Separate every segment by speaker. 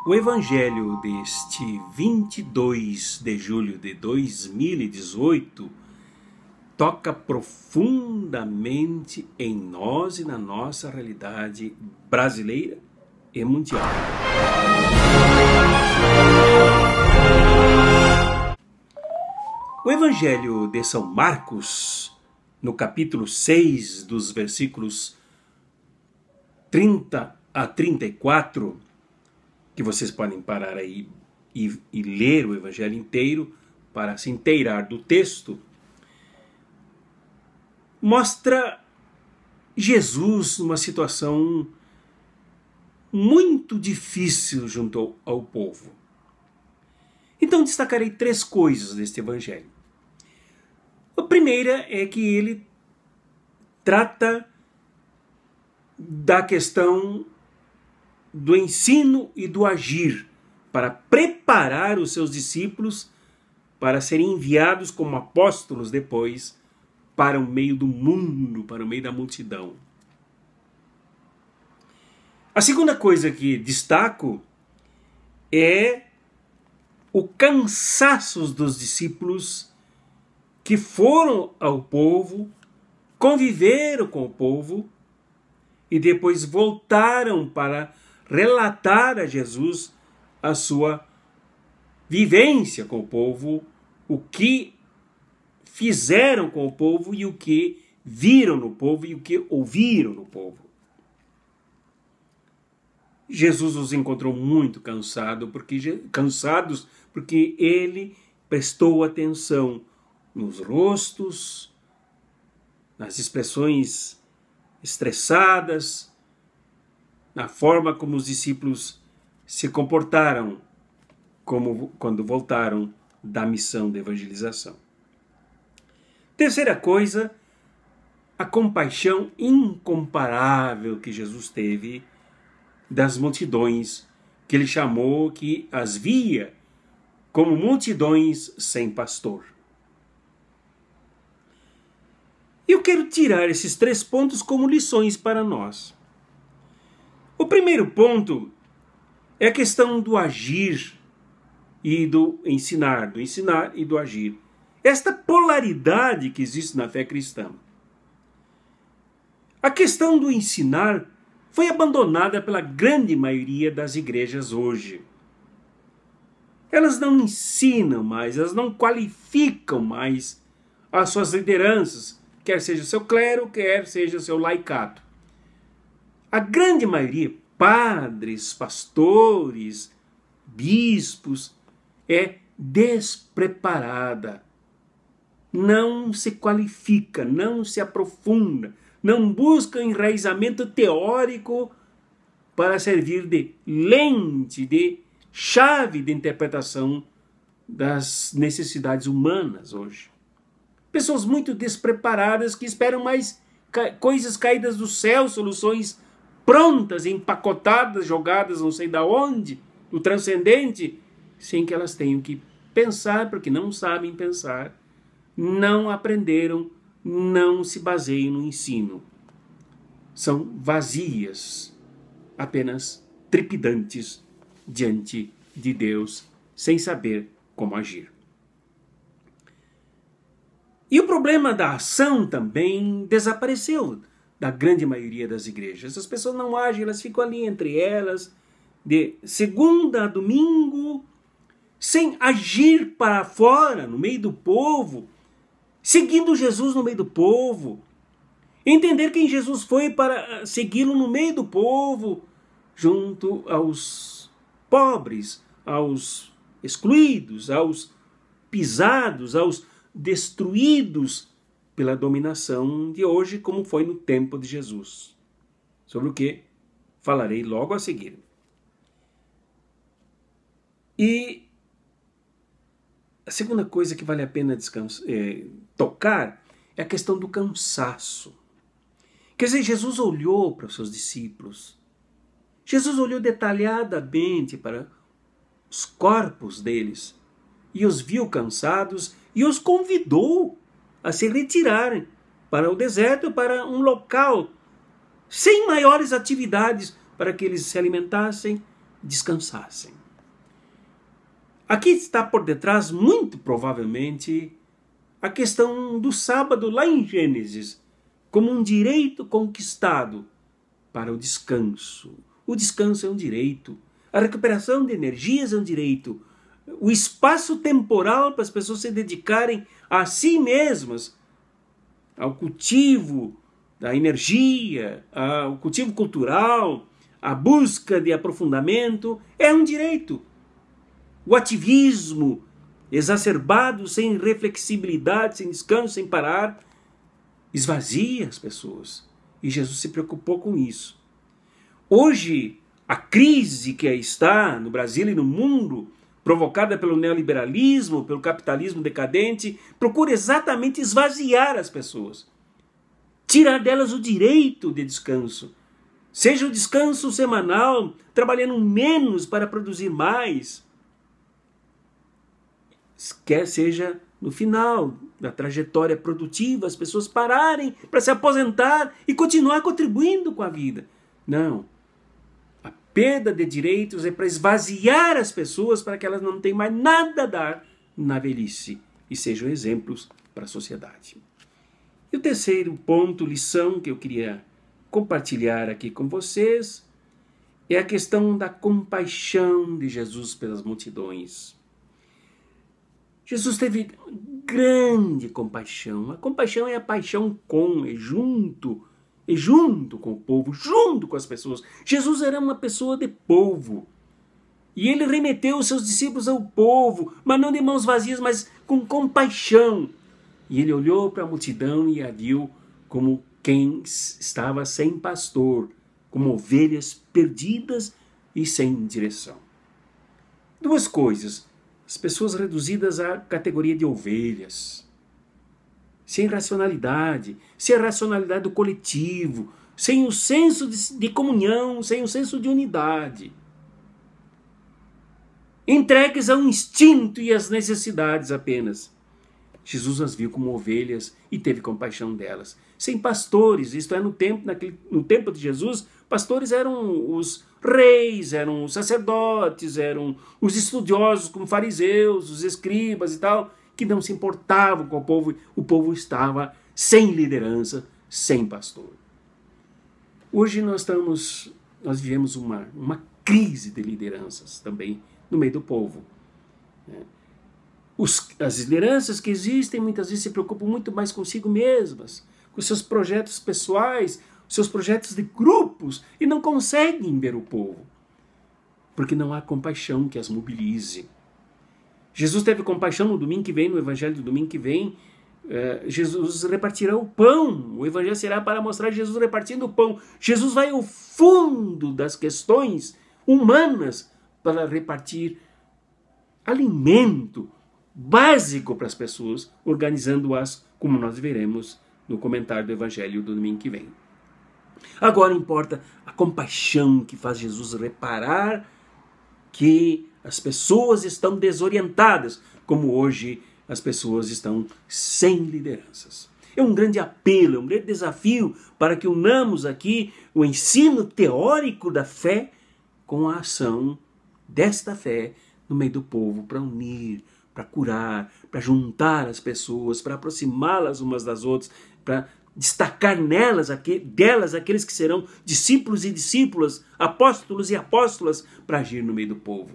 Speaker 1: O Evangelho deste 22 de julho de 2018 toca profundamente em nós e na nossa realidade brasileira e mundial. O Evangelho de São Marcos, no capítulo 6, dos versículos 30 a 34, que vocês podem parar aí e ler o Evangelho inteiro para se inteirar do texto, mostra Jesus numa situação muito difícil junto ao povo. Então destacarei três coisas deste Evangelho. A primeira é que ele trata da questão do ensino e do agir para preparar os seus discípulos para serem enviados como apóstolos depois para o meio do mundo, para o meio da multidão. A segunda coisa que destaco é o cansaço dos discípulos que foram ao povo, conviveram com o povo e depois voltaram para relatar a Jesus a sua vivência com o povo, o que fizeram com o povo e o que viram no povo e o que ouviram no povo. Jesus os encontrou muito cansados porque ele prestou atenção nos rostos, nas expressões estressadas, na forma como os discípulos se comportaram quando voltaram da missão de evangelização. Terceira coisa, a compaixão incomparável que Jesus teve das multidões, que ele chamou, que as via como multidões sem pastor. Eu quero tirar esses três pontos como lições para nós. O primeiro ponto é a questão do agir e do ensinar e do agir. Esta polaridade que existe na fé cristã. A questão do ensinar foi abandonada pela grande maioria das igrejas hoje. Elas não ensinam mais, elas não qualificam mais as suas lideranças, quer seja o seu clero, quer seja o seu laicato. A grande maioria, padres, pastores, bispos, é despreparada. Não se qualifica, não se aprofunda, não busca enraizamento teórico para servir de lente, de chave de interpretação das necessidades humanas hoje. Pessoas muito despreparadas que esperam mais coisas caídas do céu, soluções prontas, empacotadas, jogadas não sei da onde, do transcendente, sem que elas tenham que pensar, porque não sabem pensar, não aprenderam, não se baseiam no ensino. São vazias, apenas trepidantes diante de Deus, sem saber como agir. E o problema da ação também desapareceu da grande maioria das igrejas. As pessoas não agem, elas ficam ali entre elas, de segunda a domingo, sem agir para fora, no meio do povo, seguindo Jesus no meio do povo. Entender quem Jesus foi para segui-lo no meio do povo, junto aos pobres, aos excluídos, aos pisados, aos destruídos pela dominação de hoje, como foi no tempo de Jesus, sobre o que falarei logo a seguir. E a segunda coisa que vale a pena tocar é a questão do cansaço. Quer dizer, Jesus olhou para os seus discípulos, Jesus olhou detalhadamente para os corpos deles e os viu cansados e os convidou a se retirarem para o deserto, para um local sem maiores atividades, para que eles se alimentassem, descansassem. Aqui está por detrás, muito provavelmente, a questão do sábado lá em Gênesis, como um direito conquistado para o descanso. O descanso é um direito, a recuperação de energias é um direito, o espaço temporal para as pessoas se dedicarem a si mesmas, ao cultivo da energia, ao cultivo cultural, à busca de aprofundamento, é um direito. O ativismo exacerbado, sem reflexibilidade, sem descanso, sem parar, esvazia as pessoas. E Jesus se preocupou com isso. Hoje, a crise que está no Brasil e no mundo, provocada pelo neoliberalismo, pelo capitalismo decadente, procura exatamente esvaziar as pessoas. Tirar delas o direito de descanso. Seja o descanso semanal, trabalhando menos para produzir mais. Quer seja no final da trajetória produtiva, as pessoas pararem para se aposentar e continuar contribuindo com a vida. Não. A perda de direitos é para esvaziar as pessoas para que elas não tenham mais nada a dar na velhice e sejam exemplos para a sociedade. E o terceiro ponto, lição que eu queria compartilhar aqui com vocês é a questão da compaixão de Jesus pelas multidões. Jesus teve grande compaixão. A compaixão é a paixão é junto com o povo, junto com as pessoas. Jesus era uma pessoa de povo. E ele remeteu os seus discípulos ao povo, mas não de mãos vazias, mas com compaixão. E ele olhou para a multidão e a viu como quem estava sem pastor, como ovelhas perdidas e sem direção. Duas coisas. As pessoas reduzidas à categoria de ovelhas, sem racionalidade, sem a racionalidade do coletivo, sem o senso de comunhão, sem o senso de unidade. Entregues ao instinto e às necessidades apenas. Jesus as viu como ovelhas e teve compaixão delas. Sem pastores, isto é, no tempo de Jesus, pastores eram os reis, eram os sacerdotes, eram os estudiosos como fariseus, os escribas e tal, que não se importavam com o povo estava sem liderança, sem pastor. Hoje nós vivemos uma crise de lideranças também no meio do povo. As lideranças que existem muitas vezes se preocupam muito mais consigo mesmas, com seus projetos pessoais, seus projetos de grupos, e não conseguem ver o povo, porque não há compaixão que as mobilize. Jesus teve compaixão no domingo que vem, no evangelho do domingo que vem, Jesus repartirá o pão, o evangelho será para mostrar Jesus repartindo o pão. Jesus vai ao fundo das questões humanas para repartir alimento básico para as pessoas, organizando-as como nós veremos no comentário do evangelho do domingo que vem. Agora importa a compaixão que faz Jesus reparar que as pessoas estão desorientadas, como hoje as pessoas estão sem lideranças. É um grande apelo, é um grande desafio para que unamos aqui o ensino teórico da fé com a ação desta fé no meio do povo, para unir, para curar, para juntar as pessoas, para aproximá-las umas das outras, para destacar delas aqueles que serão discípulos e discípulas, apóstolos e apóstolas, para agir no meio do povo.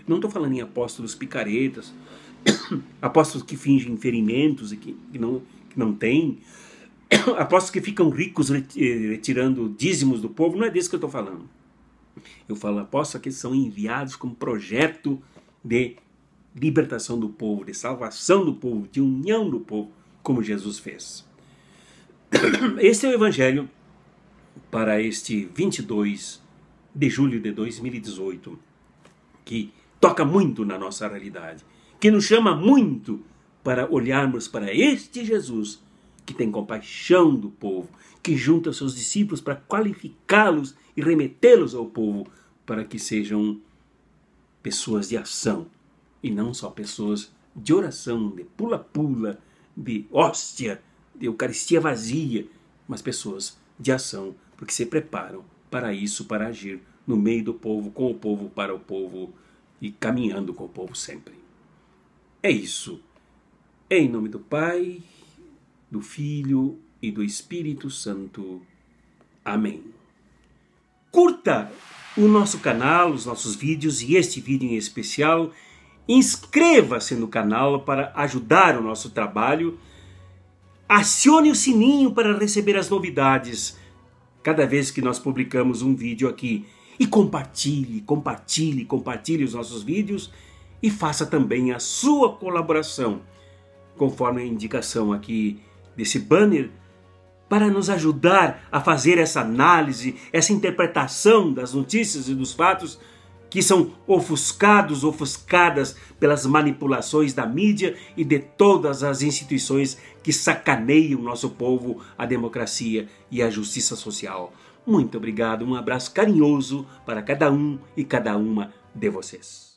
Speaker 1: Não estou falando em apóstolos picaretas, apóstolos que fingem ferimentos e que não têm, apóstolos que ficam ricos retirando dízimos do povo. Não é disso que eu estou falando. Eu falo apóstolos que são enviados como projeto de libertação do povo, de salvação do povo, de união do povo, como Jesus fez. Esse é o evangelho para este 22 de julho de 2018, que toca muito na nossa realidade, que nos chama muito para olharmos para este Jesus que tem compaixão do povo, que junta os seus discípulos para qualificá-los e remetê-los ao povo para que sejam pessoas de ação e não só pessoas de oração, de pula-pula, de hóstia, de eucaristia vazia, mas pessoas de ação, porque se preparam para isso, para agir no meio do povo, com o povo, para o povo e caminhando com o povo sempre. É isso. Em nome do Pai, do Filho e do Espírito Santo. Amém. Curta o nosso canal, os nossos vídeos e este vídeo em especial. Inscreva-se no canal para ajudar o nosso trabalho. Acione o sininho para receber as novidades cada vez que nós publicamos um vídeo aqui. E compartilhe os nossos vídeos e faça também a sua colaboração, conforme a indicação aqui desse banner, para nos ajudar a fazer essa análise, essa interpretação das notícias e dos fatos que são ofuscadas pelas manipulações da mídia e de todas as instituições que sacaneiam o nosso povo, a democracia e a justiça social. Muito obrigado, um abraço carinhoso para cada um e cada uma de vocês.